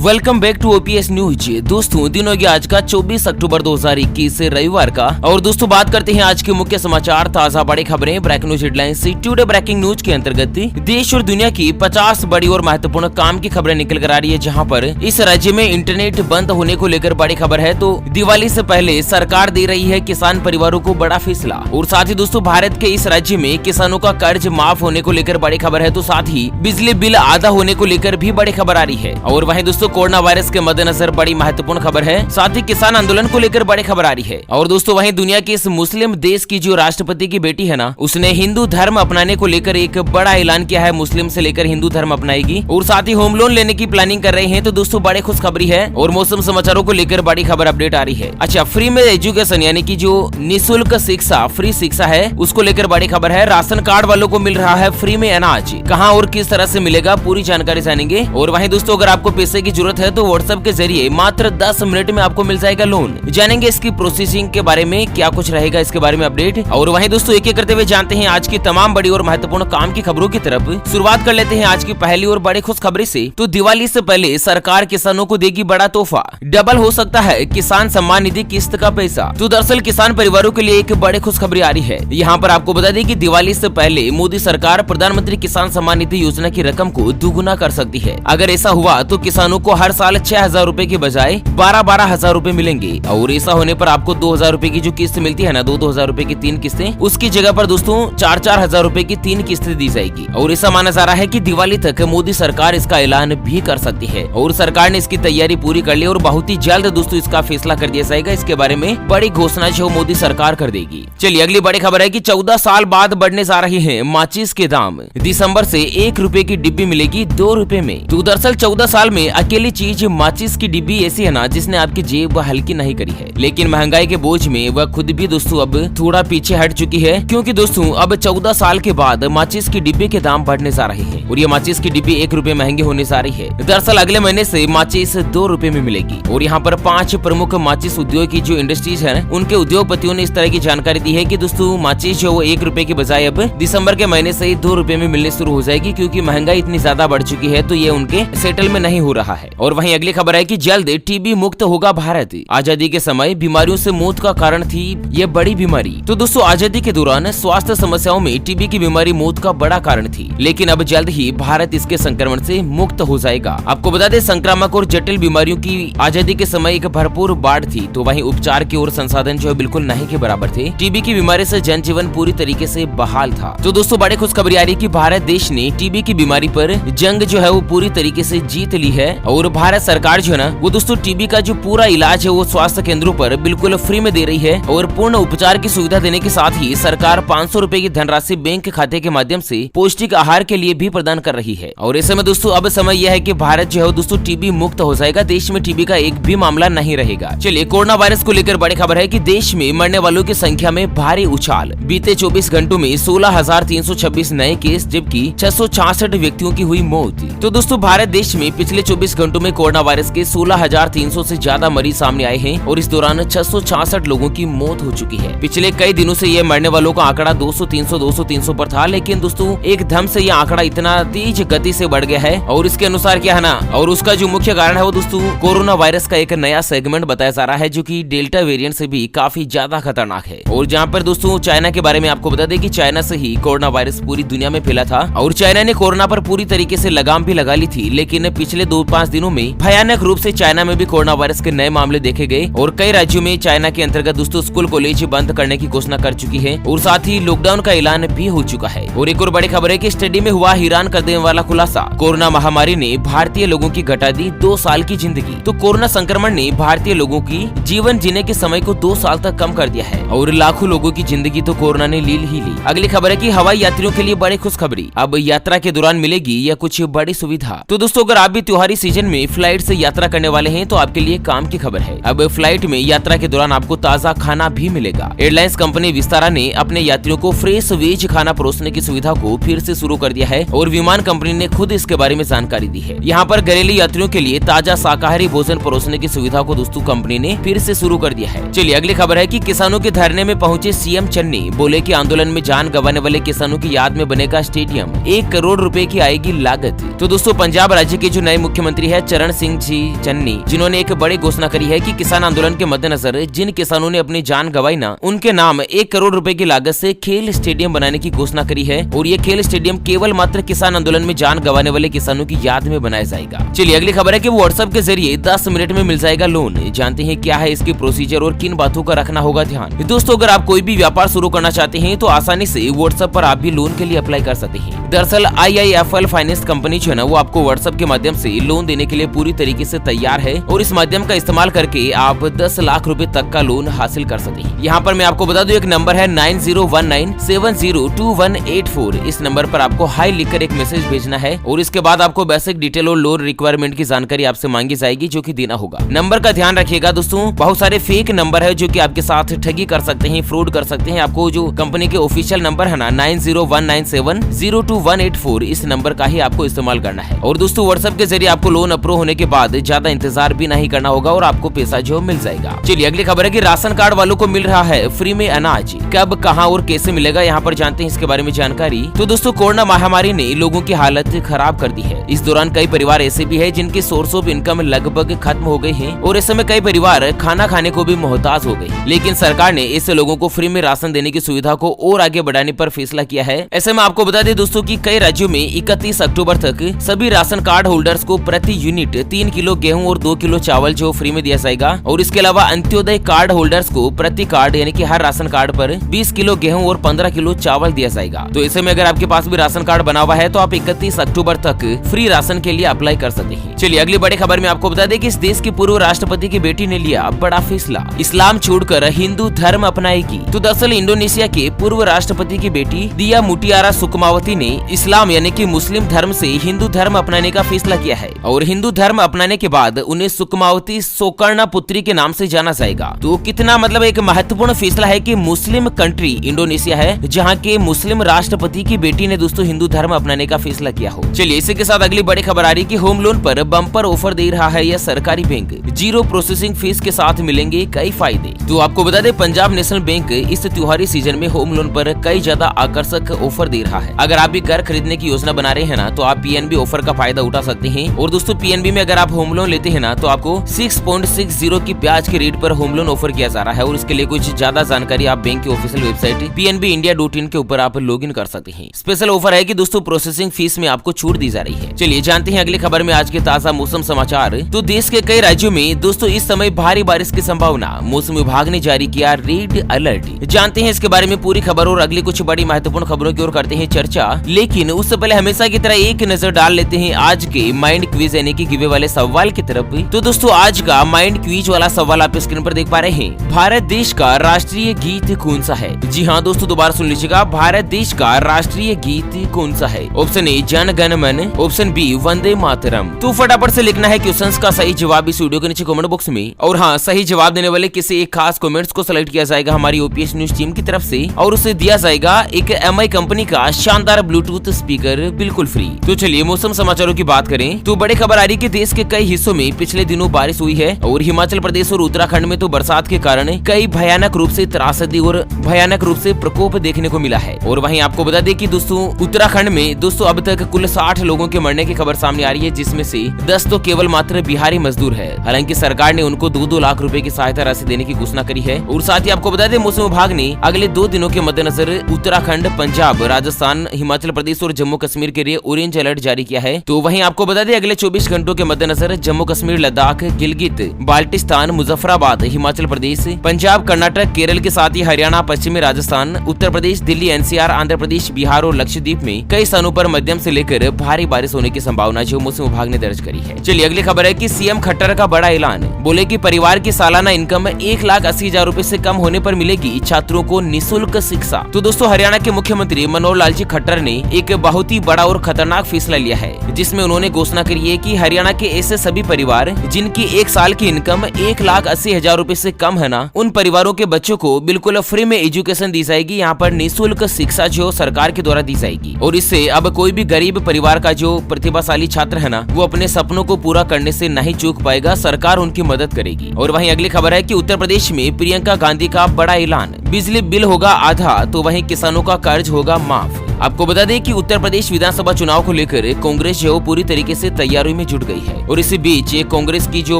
Welcome back to OPS news. दोस्तों दिन हो गया आज का 24 अक्टूबर 2021 रविवार का। और दोस्तों बात करते हैं आज के मुख्य समाचार, ताजा बड़ी खबरें, breaking news headlines. Today breaking news के अंतर्गत देश और दुनिया की 50 बड़ी और महत्वपूर्ण काम की खबरें निकल कर आ रही है, जहां पर इस राज्य में इंटरनेट बंद होने को लेकर बड़ी खबर है। तो दिवाली से पहले सरकार दे रही है किसान परिवारों को बड़ा फैसला। और साथ ही दोस्तों भारत के इस राज्य में किसानों का कर्ज माफ होने को लेकर बड़ी खबर है। तो साथ ही बिजली बिल आधा होने को लेकर भी बड़ी खबर आ रही है। और वहीं दोस्तों कोरोना वायरस के मद्देनजर बड़ी महत्वपूर्ण खबर है। साथ ही किसान आंदोलन को लेकर बड़ी खबर आ रही है। और दोस्तों वहीं दुनिया के इस मुस्लिम देश की जो राष्ट्रपति की बेटी है ना, उसने हिंदू धर्म अपनाने को लेकर एक बड़ा ऐलान किया है। मुस्लिम से लेकर हिंदू धर्म अपनाएगी। और साथ ही होम लोन लेने की प्लानिंग कर रहे हैं। तो दोस्तों बड़े खुशखबरी है। और मौसम समाचारों को लेकर बड़ी खबर अपडेट आ रही है। अच्छा, फ्री में एजुकेशन यानी कि जो निःशुल्क शिक्षा, फ्री शिक्षा है, उसको लेकर बड़ी खबर है। राशन कार्ड वालों को मिल रहा है फ्री में अनाज। कहां और किस तरह से मिलेगा, पूरी जानकारी जानेंगे। और वहीं दोस्तों अगर आपको पैसे की जरूरत है तो व्हाट्सएप के जरिए मात्र 10 मिनट में आपको मिल जाएगा लोन। जानेंगे इसकी प्रोसेसिंग के बारे में, क्या कुछ रहेगा इसके बारे में अपडेट। और वहीं दोस्तों एक एक करते हुए जानते हैं आज की तमाम बड़ी और महत्वपूर्ण काम की खबरों की तरफ। शुरुआत कर लेते हैं आज की पहली और बड़ी खुशखबरी से। तो दिवाली से पहले सरकार किसानों को देगी बड़ा तोहफा, डबल हो सकता है किसान सम्मान निधि किस्त का पैसा। तो दरअसल किसान परिवारों के लिए एक बड़ी खुशखबरी आ रही है। यहाँ पर आपको बता दें कि दिवाली से पहले मोदी सरकार प्रधानमंत्री किसान सम्मान निधि योजना की रकम को दुगुना कर सकती है। अगर ऐसा हुआ तो किसानों को हर साल 6,000 रूपए की बजाय 12,000 रूपए मिलेंगे। और ऐसा होने पर आपको 2,000 रूपए की जो किस्त मिलती है ना, 2,000 रूपए की 3 किस्तें, उसकी जगह पर दोस्तों 4,000 रूपए की 3 किस्तें दी जाएगी। और ऐसा माना जा रहा है कि दिवाली तक मोदी सरकार इसका ऐलान भी कर सकती है। और सरकार ने इसकी तैयारी पूरी कर ली और बहुत ही जल्द दोस्तों इसका फैसला कर दिया जाएगा। इसके बारे में बड़ी घोषणा जो मोदी सरकार कर देगी। चलिए अगली बड़ी खबर है कि 14 साल बाद बढ़ने जा रहे हैं माचिस के दाम। दिसंबर से 1 रुपए की डिब्बी मिलेगी 2 रुपए में। तो दरअसल 14 साल में अकेली चीज माचिस की डिब्बी ऐसी है ना, जिसने आपकी जेब हल्की नहीं करी है। लेकिन महंगाई के बोझ में वह खुद भी दोस्तों अब थोड़ा पीछे हट चुकी है, क्योंकि दोस्तों अब 14 साल के बाद माचिस की डिब्बी के दाम बढ़ने जा रहे हैं। और ये माचिस की डिब्बी 1 रुपए महंगी होने जा रही है। दरअसल अगले महीने से माचिस 2 रुपए में मिलेगी। और यहाँ पर 5 प्रमुख माचिस उद्योग की जो इंडस्ट्रीज है, उनके उद्योगपतियों ने इस तरह की जानकारी दी है कि दोस्तों माचिस जो 1 रुपए की बजाय अब दिसंबर के महीने से 2 रुपए में मिलने शुरू हो जाएगी, क्योंकि महंगाई इतनी ज्यादा बढ़ चुकी है। तो ये उनके सेटल में नहीं हो रहा है। और वहीं अगली खबर है कि जल्द टीबी मुक्त होगा भारत। आजादी के समय बीमारियों से मौत का कारण थी ये बड़ी बीमारी। तो दोस्तों आजादी के दौरान स्वास्थ्य समस्याओं में टीबी की बीमारी मौत का बड़ा कारण थी, लेकिन अब जल्द ही भारत इसके संक्रमण से मुक्त हो जाएगा। आपको बता दें संक्रामक और जटिल बीमारियों की आजादी के समय एक भरपूर बाढ़ थी। तो वहीं उपचार की और संसाधन जो है बिल्कुल नहीं के बराबर थे। टीबी की बीमारी से जनजीवन पूरी तरीके से बहाल था। तो दोस्तों बड़ी खुशखबरी आ रही कि भारत देश ने टीबी की बीमारी पर जंग जो है वो पूरी तरीके से जीत ली है। और भारत सरकार जो है ना, वो दोस्तों टीबी का जो पूरा इलाज है वो स्वास्थ्य केंद्रों पर बिल्कुल फ्री में दे रही है। और पूर्ण उपचार की सुविधा देने के साथ ही सरकार 500 रुपए की धनराशि बैंक खाते के माध्यम से पौष्टिक आहार के लिए भी प्रदान कर रही है। और ऐसे में दोस्तों अब समय यह है कि भारत जो है दोस्तों टीबी मुक्त हो जाएगा। देश में टीबी का एक भी मामला नहीं रहेगा। चलिए कोरोना वायरस को लेकर बड़ी खबर है कि देश में मरने वालों की संख्या में भारी उछाल। बीते 24 घंटों में 16,326 नए केस, जबकि 666 व्यक्तियों की हुई मौत। तो दोस्तों भारत देश में पिछले 24 घंटों में कोरोना वायरस के 16,300 से ज्यादा मरीज सामने आए हैं। और इस दौरान 666 लोगों की मौत हो चुकी है। पिछले कई दिनों से ये मरने वालों का आंकड़ा 200-300 पर था, लेकिन दोस्तों एकदम से ये आंकड़ा इतना तेज गति से बढ़ गया है। और इसके अनुसार क्या है ना, और उसका जो मुख्य कारण है वो दोस्तों कोरोना वायरस का एक नया सेगमेंट बताया जा रहा है, जो कि डेल्टा वेरिएंट से भी काफी ज्यादा खतरनाक है। और जहाँ पर दोस्तों चाइना के बारे में आपको बता दें कि चाइना से ही कोरोना वायरस पूरी दुनिया में फैला था। और चाइना ने कोरोना पर पूरी तरीके से लगाम भी लगा ली थी। लेकिन पिछले 2-5 दिनों में भयानक रूप से चाइना में भी कोरोना वायरस के नए मामले देखे गए। और कई राज्यों में चाइना के अंतर्गत दोस्तों स्कूल कॉलेज बंद करने की घोषणा कर चुकी है। और साथ ही लॉकडाउन का ऐलान भी हो चुका है। और एक और बड़ी खबर है कि स्टडी में हुआ हैरान कर देने वाला खुलासा। कोरोना महामारी ने भारतीय लोगों की घटा दी 2 साल की जिंदगी। तो कोरोना संक्रमण ने भारतीय लोगों की जीवन जीने के समय को 2 साल तक कम कर दिया है। और लाखों लोगों की जिंदगी तो कोरोना ने ली ही ली। अगली खबर है कि हवाई यात्रियों के लिए बड़ी खुशखबरी। अब यात्रा के दौरान मिलेगी या कुछ बड़ी सुविधा। तो दोस्तों अगर आप भी त्योहारी सीजन में फ्लाइट से यात्रा करने वाले हैं तो आपके लिए काम की खबर है। अब फ्लाइट में यात्रा के दौरान आपको ताजा खाना भी मिलेगा। एयरलाइंस कंपनी विस्तारा ने अपने यात्रियों को फ्रेश वेज खाना परोसने की सुविधा को फिर से शुरू कर दिया है। और विमान कंपनी ने खुद इसके बारे में जानकारी दी है। यहाँ पर घरेलू यात्रियों के लिए ताजा शाकाहारी भोजन परोसने की सुविधा को दोस्तों कंपनी ने फिर से शुरू कर दिया है। चलिए अगली खबर है कि किसानों के धरने में पहुंचे सीएम चन्नी, बोले कि आंदोलन में जान गंवाने वाले किसानों की याद में बनेगा स्टेडियम, 1 करोड़ रुपए की आएगी लागत। तो दोस्तों पंजाब राज्य के जो नए मुख्यमंत्री है है चरण सिंह जी चन्नी, जिन्होंने एक बड़ी घोषणा करी है कि किसान आंदोलन के मद्देनजर जिन किसानों ने अपनी जान गंवाई ना, उनके नाम 1 करोड़ रुपए की लागत से खेल स्टेडियम बनाने की घोषणा करी है। और ये खेल स्टेडियम केवल मात्र किसान आंदोलन में जान गंवाने वाले किसानों की याद में बनाया जाएगा। चलिए अगली खबर है कि व्हाट्सएप के जरिए 10 मिनट में मिल जाएगा लोन। जानते हैं क्या है इसकी प्रोसीजर और किन बातों का रखना होगा ध्यान। दोस्तों अगर आप कोई भी व्यापार शुरू करना चाहते हैं तो आसानी से व्हाट्सएप पर आप भी लोन के लिए अप्लाई कर सकते हैं। दरअसल IIFL फाइनेंस कंपनी जो है ना, वो आपको व्हाट्सएप के माध्यम से लोन देने के लिए पूरी तरीके से तैयार है और इस माध्यम का इस्तेमाल करके आप 10 लाख रुपए तक का लोन हासिल कर सकते हैं। यहाँ पर मैं आपको बता दूं, एक नंबर है 9019702184। इस नंबर पर आपको हाई लिखकर एक मैसेज भेजना है और इसके बाद आपको बेसिक डिटेल और लोन रिक्वायरमेंट की जानकारी आपसे मांगी जाएगी, जो कि देना होगा। नंबर का ध्यान रखिएगा दोस्तों, बहुत सारे फेक नंबर है जो कि आपके साथ ठगी कर सकते हैं, फ्रॉड कर सकते हैं। आपको जो कंपनी के ऑफिशियल नंबर है ना 9019702184, इस नंबर का ही आपको इस्तेमाल करना है। और दोस्तों व्हाट्सएप के जरिए आपको लोन अप्रूव होने के बाद ज्यादा इंतजार भी नहीं करना होगा और आपको पैसा जो मिल जाएगा। चलिए अगली खबर है कि राशन कार्ड वालों को मिल रहा है फ्री में अनाज। कब, कहां और कैसे मिलेगा, यहाँ पर जानते हैं इसके बारे में जानकारी। तो दोस्तों कोरोना महामारी ने लोगों की हालत खराब कर दी है। इस दौरान कई परिवार ऐसे भी है जिनके सोर्स ऑफ इनकम लगभग खत्म हो गए हैं और इस समय कई परिवार खाना खाने को भी मोहताज हो गए। लेकिन सरकार ने ऐसे लोगों को फ्री में राशन देने की सुविधा को और आगे बढ़ाने पर फैसला किया है। ऐसे में आपको बता दें दोस्तों कि कई राज्यों में 31 अक्टूबर तक सभी राशन कार्ड होल्डर्स को प्रति यूनिट 3 किलो गेहूं और 2 किलो चावल जो फ्री में दिया जाएगा। और इसके अलावा अंत्योदय कार्ड होल्डर्स को प्रति कार्ड यानी कि हर राशन कार्ड पर 20 किलो गेहूं और 15 किलो चावल दिया जाएगा। तो ऐसे में अगर आपके पास भी राशन कार्ड बना हुआ है तो आप 31 अक्टूबर तक फ्री राशन के लिए अप्लाई कर सकते हैं। चलिए अगली बड़ी खबर में आपको बता दें कि इस देश के पूर्व राष्ट्रपति की बेटी ने लिया बड़ा फैसला, इस्लाम छोड़कर हिंदू धर्म अपनाएगी। तो दरअसल इंडोनेशिया के पूर्व राष्ट्रपति की बेटी दिया मुटियारा सुकुमावती ने इस्लाम यानी कि मुस्लिम धर्म से हिंदू धर्म अपनाने का फैसला किया है और हिंदू धर्म अपनाने के बाद उन्हें सुकुमावती सोकर्णा पुत्री के नाम से जाना जाएगा। तो कितना मतलब एक महत्वपूर्ण फैसला है कि मुस्लिम कंट्री इंडोनेशिया है जहाँ के मुस्लिम राष्ट्रपति की बेटी ने दोस्तों हिंदू धर्म अपनाने का फैसला किया हो। चलिए इसी के साथ अगली बड़ी खबर आ रही कि होम लोन पर बम्पर ऑफर दे रहा है यह सरकारी बैंक। 0 प्रोसेसिंग फीस के साथ मिलेंगे कई फायदे। तो आपको बता दें पंजाब नेशनल बैंक इस त्योहारी सीजन में होम लोन पर कई ज्यादा आकर्षक ऑफर दे रहा है। अगर आप भी घर खरीदने की योजना बना रहे हैं ना तो आप PNB ऑफर का फायदा उठा सकते हैं। और दोस्तों PNB में अगर आप होम लोन लेते हैं ना तो आपको 6.60 की ब्याज के रेट पर होम लोन ऑफर किया जा रहा है। और इसके लिए कुछ ज्यादा जानकारी आप बैंक की ऑफिशियल वेबसाइट pnbindia.in के ऊपर आप लॉगिन कर सकते हैं। स्पेशल ऑफर है कि दोस्तों प्रोसेसिंग फीस में आपको छूट दी जा रही है। चलिए जानते हैं अगली खबर में आज के ताजा मौसम समाचार। तो देश के कई राज्यों में दोस्तों इस समय भारी बारिश की संभावना, मौसम विभाग ने जारी किया रेड अलर्ट। जानते हैं इसके बारे में पूरी खबर और अगली कुछ बड़ी महत्वपूर्ण खबरों की ओर करते हैं चर्चा। लेकिन उससे पहले हमेशा की तरह एक नजर डाल लेते हैं आज के माइंड क्विज यानी कि गिवे वाले सवाल की तरफ। तो दोस्तों आज का माइंड क्विज वाला सवाल आप स्क्रीन पर देख पा रहे हैं। भारत देश का राष्ट्रीय गीत कौन सा है? जी हाँ दोस्तों दोबारा सुन लीजिएगा, भारत देश का राष्ट्रीय गीत कौन सा है? ऑप्शन ए जन गण मन, ऑप्शन बी वंदे मातरम। तो फटाफट से लिखना है क्वेश्चंस का सही जवाब इस वीडियो के नीचे कमेंट बॉक्स में। और हाँ सही जवाब देने वाले किसी एक खास कमेंट्स को सिलेक्ट किया जाएगा हमारी OPS न्यूज टीम की तरफ से और उसे दिया जाएगा एक MI कंपनी का शानदार ब्लूटूथ स्पीकर बिल्कुल फ्री। तो चलिए मौसम समाचारों की बात करें तो बड़ी खबर आ रही कि देश के कई हिस्सों में पिछले दिनों बारिश हुई है और हिमाचल प्रदेश और उत्तराखंड में तो बरसात के कारण कई भयानक रूप से त्रासदी और भयानक रूप से प्रकोप देखने को मिला है। और वहीं आपको बता दें कि दोस्तों उत्तराखंड में दोस्तों अब तक कुल 60 लोगों के मरने की खबर सामने आ रही है, जिसमें से 10 तो केवल मात्र बिहारी मजदूर है। हालांकि सरकार ने उनको 2-2 लाख रुपए की सहायता राशि देने की घोषणा करी है। और साथ ही आपको बता दें मौसम विभाग ने अगले 2 दिनों के मद्देनजर उत्तराखंड, पंजाब, राजस्थान, हिमाचल प्रदेश और जम्मू कश्मीर के लिए ऑरेंज अलर्ट जारी किया है। तो वहीं आपको बता दें अगले 24 घंटों के मद्देनजर जम्मू कश्मीर, लद्दाख, गिलगित, बाल्टिस्तान, मुजफ्फराबाद, हिमाचल प्रदेश, पंजाब, कर्नाटक, केरल के साथ ही हरियाणा, पश्चिमी राजस्थान, उत्तर प्रदेश, दिल्ली, NCR, आंध्र प्रदेश, बिहार और लक्षद्वीप में कई स्थानों पर मध्यम से लेकर भारी बारिश होने की संभावना जो मौसम विभाग ने दर्ज करी है। चलिए अगली खबर है कि CM खट्टर का बड़ा ऐलान, बोले कि परिवार की सालाना इनकम 1,80,000 रूपए से कम होने पर मिलेगी छात्रों को निःशुल्क शिक्षा। तो दोस्तों हरियाणा के मुख्यमंत्री मनोहर लाल जी खट्टर ने एक बहुत ही बड़ा और खतरनाक फैसला लिया है, जिसमें उन्होंने घोषणा करी है कि हरियाणा के ऐसे सभी परिवार जिनकी 1 साल की इनकम 1,80,000 रूपए से कम है ना, उन परिवारों के बच्चों को बिल्कुल फ्री में एजुकेशन दी जाएगी। यहाँ पर निःशुल्क शिक्षा जो सरकार के द्वारा दी जाएगी और इससे अब कोई भी गरीब परिवार का जो प्रतिभाशाली छात्र है ना, वो अपने सपनों को पूरा करने से नहीं चूक पाएगा, सरकार उनकी मदद करेगी। और वहीं अगली खबर है कि उत्तर प्रदेश में प्रियंका गांधी का बड़ा ऐलान, बिजली बिल होगा आधा तो वहीं किसानों का कर्ज होगा माफ। आपको बता दें कि उत्तर प्रदेश विधानसभा चुनाव को लेकर कांग्रेस जो पूरी तरीके से तैयारी में जुट गई है और इसी बीच कांग्रेस की जो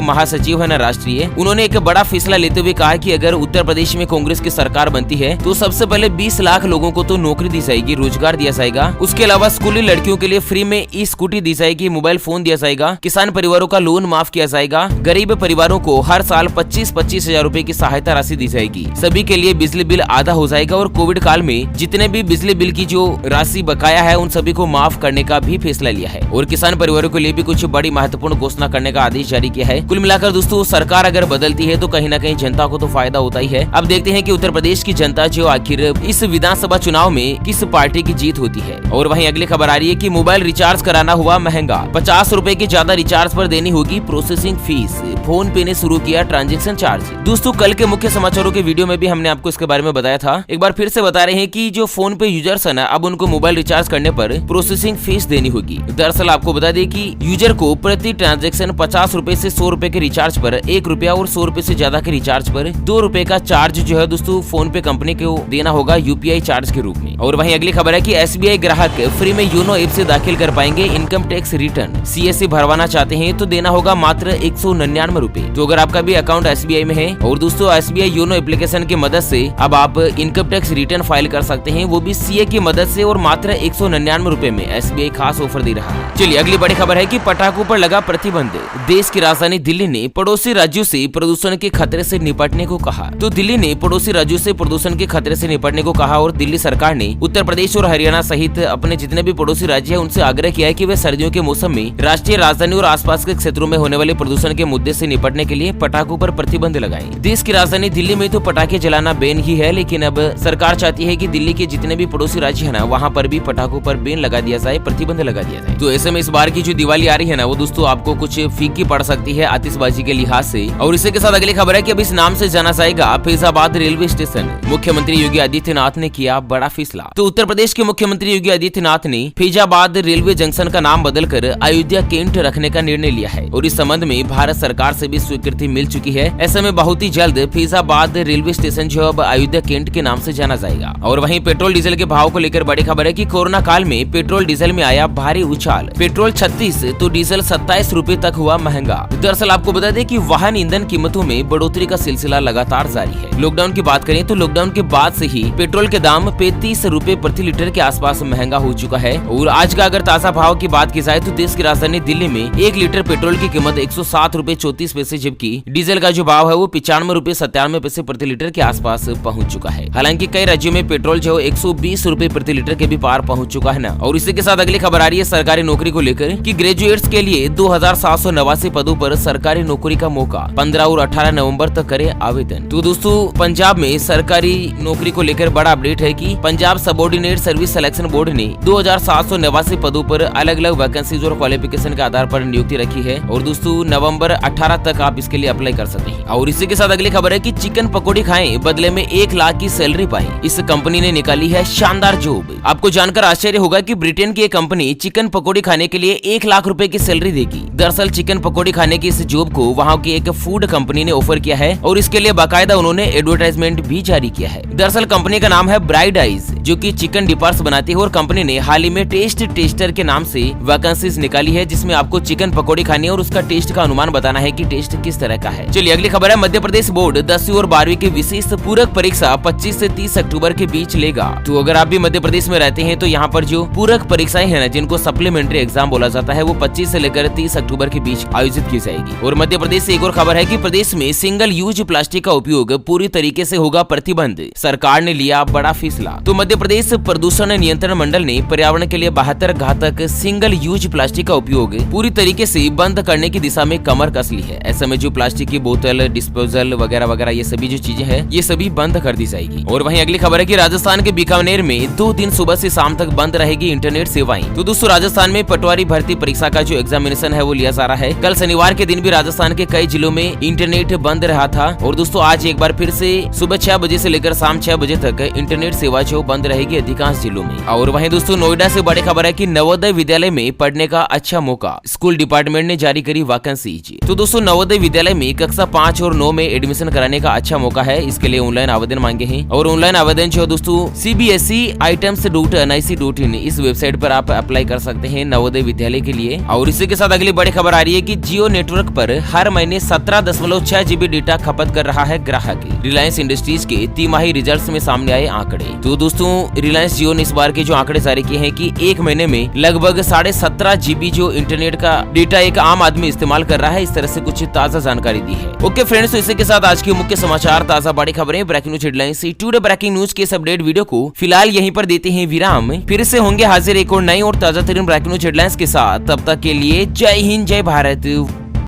महासचिव है ना राष्ट्रीय, उन्होंने एक बड़ा फैसला लेते हुए कहा कि अगर उत्तर प्रदेश में कांग्रेस की सरकार बनती है तो सबसे पहले 20 लाख लोगों को तो नौकरी दी जाएगी, रोजगार दिया जाएगा। उसके अलावा स्कूली लड़कियों के लिए फ्री में ई स्कूटी दी जाएगी, मोबाइल फोन दिया जाएगा, किसान परिवारों का लोन माफ किया जाएगा, गरीब परिवारों को हर साल 25-25 हजार रूपए की सहायता राशि दी जाएगी, सभी के लिए बिजली बिल आधा हो जाएगा और कोविड काल में जितने भी बिजली बिल की जो राशि बकाया है उन सभी को माफ करने का भी फैसला लिया है और किसान परिवारों के लिए भी कुछ बड़ी महत्वपूर्ण घोषणा करने का आदेश जारी किया है। कुल मिलाकर दोस्तों सरकार अगर बदलती है तो कहीं न कहीं जनता को तो फायदा होता ही है। अब देखते हैं कि उत्तर प्रदेश की जनता जो आखिर इस विधानसभा चुनाव में किस पार्टी की जीत होती है। और वहीं अगली खबर आ रही है कि मोबाइल रिचार्ज कराना हुआ महंगा, 50 रूपए की ज्यादा रिचार्ज पर देनी होगी प्रोसेसिंग फीस, फोन पे ने शुरू किया ट्रांजेक्शन चार्ज। दोस्तों कल के मुख्य समाचारों के वीडियो में भी हमने आपको इसके बारे में बताया था, एक बार फिर से बता रहे हैं कि जो फोन पे यूजर्स है ना, अब उनको मोबाइल रिचार्ज करने पर प्रोसेसिंग फीस देनी होगी। दरअसल आपको बता दें कि यूजर को प्रति ट्रांजैक्शन 50 रूपए से 100 रूपए के रिचार्ज पर 1 रुपया और 100 रूपए से ज्यादा के रिचार्ज पर 2 रुपए का चार्ज जो है दोस्तों फोन पे कंपनी को देना होगा यूपीआई चार्ज के रूप में। और वहीं अगली खबर है कि एसबीआई ग्राहक फ्री में योनो ऐप से दाखिल कर पाएंगे इनकम टैक्स रिटर्न। सीएससी भरवाना चाहते हैं तो देना होगा मात्र 199 रूपए। तो अगर आपका भी अकाउंट एसबीआई में है और दोस्तों एसबीआई योनो एप्लीकेशन की मदद से अब आप इनकम टैक्स रिटर्न फाइल कर सकते हैं, वो भी सीए की मदद से और मात्र 199 रूपए में। एसबीआई खास ऑफर दे रहा है। चलिए अगली बड़ी खबर है कि पटाखों पर लगा प्रतिबंध। देश की राजधानी दिल्ली ने पड़ोसी राज्यों से प्रदूषण के खतरे से निपटने को कहा। तो दिल्ली ने पड़ोसी राज्यों से प्रदूषण के खतरे से निपटने को कहा और दिल्ली सरकार ने उत्तर प्रदेश और हरियाणा सहित अपने जितने भी पड़ोसी राज्य हैं उनसे आग्रह किया है कि वे सर्दियों के मौसम में राष्ट्रीय राजधानी और आसपास के क्षेत्रों में होने वाले प्रदूषण के मुद्दे से निपटने के लिए पटाखों पर प्रतिबंध लगाएं। देश की राजधानी दिल्ली में तो पटाखे जलाना बैन ही है, लेकिन अब सरकार चाहती है कि दिल्ली के जितने भी पड़ोसी राज्य है ना, वहाँ पर भी पटाखों पर बैन लगा दिया जाए, प्रतिबंध लगा दिया जाए। तो ऐसे में इस बार की जो दिवाली आ रही है ना, वो दोस्तों आपको कुछ फीकी पड़ सकती है आतिशबाजी के लिहाज से। और इसी के साथ अगली खबर है कि अब इस नाम से जाना जाएगा फैजाबाद रेलवे स्टेशन। मुख्यमंत्री योगी आदित्यनाथ ने किया बड़ा फैसला। तो उत्तर प्रदेश के मुख्यमंत्री योगी आदित्यनाथ ने फैजाबाद रेलवे जंक्शन का नाम बदलकर अयोध्या कैंट रखने का निर्णय लिया है और इस संबंध में भारत सरकार से भी स्वीकृति मिल चुकी है। ऐसे में बहुत ही जल्द फैजाबाद रेलवे स्टेशन जो अब अयोध्या कैंट के नाम से जाना जाएगा। और वहीं पेट्रोल डीजल के भाव को लेकर बड़ी खबर है कि कोरोना काल में पेट्रोल डीजल में आया भारी उछाल। पेट्रोल 36 तो डीजल 27 रूपए तक हुआ महंगा। दरअसल आपको बता दें कि वाहन ईंधन कीमतों में बढ़ोतरी का सिलसिला लगातार जारी है। लॉकडाउन की बात करें तो लॉकडाउन के बाद से ही पेट्रोल के दाम 35 रूपए प्रति लीटर के आसपास महंगा हो चुका है। और आज का अगर ताजा भाव की बात की जाए तो देश की राजधानी दिल्ली में 1 लीटर पेट्रोल की कीमत 107 रूपए 34 पैसे, जबकि डीजल का जो भाव है वो 95 रूपए 97 पैसे प्रति लीटर के आसपास पहुंच चुका है। हालांकि कई राज्यों में पेट्रोल जो 120 रूपए प्रति लीटर के भी पार पहुंच चुका है ना। और इसी के साथ अगली खबर आ रही है सरकारी नौकरी को लेकर कि ग्रेजुएट्स के लिए 2789 पदों पर सरकारी नौकरी का मौका। 15 और 18 नवंबर तक करें आवेदन। तो दोस्तों पंजाब में सरकारी नौकरी को लेकर बड़ा अपडेट है कि Punjab subordinate service selection board ने 2789 पदों पर अलग अलग वैकेंसीज और क्वालिफिकेशन के आधार पर नियुक्ति रखी है और दोस्तों नवंबर 18 तक आप इसके लिए अप्लाई कर सकते हैं। और इसी के साथ अगली खबर है कि चिकन पकौड़ी खाएं बदले में 1 लाख की सैलरी पाएं। इस कंपनी ने निकाली है शानदार जॉब। आपको जानकर आश्चर्य होगा कि ब्रिटेन की एक कंपनी चिकन पकौड़ी खाने के लिए 1 लाख रुपए की सैलरी देगी। दरअसल चिकन पकौड़ी खाने की इस जॉब को वहाँ की एक फूड कंपनी ने ऑफर किया है और इसके लिए बाकायदा उन्होंने एडवर्टाइजमेंट भी जारी किया है। दरअसल कंपनी का नाम है ब्राइड आइज, जो कि चिकन डिपार्स बनाती है और कंपनी ने हाल ही में टेस्ट टेस्टर के नाम से वैकेंसीज निकाली है, जिसमें आपको चिकन पकौड़ी खानी है और उसका टेस्ट का अनुमान बताना है कि टेस्ट किस तरह का है। चलिए अगली खबर है मध्य प्रदेश बोर्ड 10वीं और 12वीं की विशेष पूरक परीक्षा 25 से 30 अक्टूबर के बीच लेगा। तो अगर आप भी मध्य प्रदेश में रहते हैं तो यहाँ पर जो पूरक परीक्षाएं हैं ना, जिनको सप्लीमेंट्री एग्जाम बोला जाता है, वो 25 से लेकर 30 अक्टूबर के बीच आयोजित की जाएगी। और मध्य प्रदेश से एक और खबर है कि प्रदेश में सिंगल यूज प्लास्टिक का उपयोग पूरी तरीके से होगा प्रतिबंध। सरकार ने लिया बड़ा फैसला। तो मध्य प्रदेश प्रदूषण नियंत्रण मंडल ने पर्यावरण के लिए 72 घातक सिंगल यूज प्लास्टिक का उपयोग पूरी तरीके से बंद करने की दिशा में कमर कस ली है। ऐसे में जो प्लास्टिक की बोतल, डिस्पोजल वगैरह वगैरह ये सभी जो चीजें हैं, ये सभी बंद कर दी जाएगी। और वहीं अगली खबर है कि राजस्थान के बीकानेर में 2 दिन सुबह से शाम तक बंद रहेगी इंटरनेट सेवाएं। तो दोस्तों राजस्थान में पटवारी भर्ती परीक्षा का जो एग्जामिनेशन है वो लिया जा रहा है। कल शनिवार के दिन भी राजस्थान के कई जिलों में इंटरनेट बंद रहा था और दोस्तों आज एक बार फिर से सुबह 6 बजे से लेकर शाम 6 बजे तक इंटरनेट सेवा जो बंद रहेगी अधिकांश जिलों में। और वहीं दोस्तों नोएडा से बड़ी खबर है कि नवोदय विद्यालय में पढ़ने का अच्छा मौका, स्कूल डिपार्टमेंट ने जारी करी वैकेंसी। तो दोस्तों नवोदय विद्यालय में कक्षा 5 और 9 में एडमिशन कराने का अच्छा मौका है। इसके लिए ऑनलाइन आवेदन मांगे हैं और ऑनलाइन आवेदन जो दोस्तों cbse-items RICS.nic.in इस वेबसाइट पर आप अप्लाई कर सकते हैं नवोदय विद्यालय के लिए। और इसी के साथ अगली बड़ी खबर आ रही है कि जियो नेटवर्क पर हर महीने 17.6 GB डेटा खपत कर रहा है ग्राहक। रिलायंस इंडस्ट्रीज के तिमाही रिजल्ट्स में सामने आए आंकड़े। तो दोस्तों रिलायंस जियो ने इस बार के जो आंकड़े जारी किए हैं कि एक महीने में लगभग 17.5 GB जो इंटरनेट का डेटा एक आम आदमी इस्तेमाल कर रहा है। इस तरह से कुछ ताजा जानकारी दी है। ओके फ्रेंड्स, तो इसी के साथ आज की मुख्य समाचार, ताजा बड़ी खबरें, breaking news headlines, today breaking news के इस अपडेट वीडियो को फिलहाल यहीं पर देते हैं विराम। फिर से होंगे हाजिर एक और नई और ताजा तरीन ब्रेकिंग न्यूज हेडलाइंस के साथ। तब तक के लिए जय हिंद, जय भारत।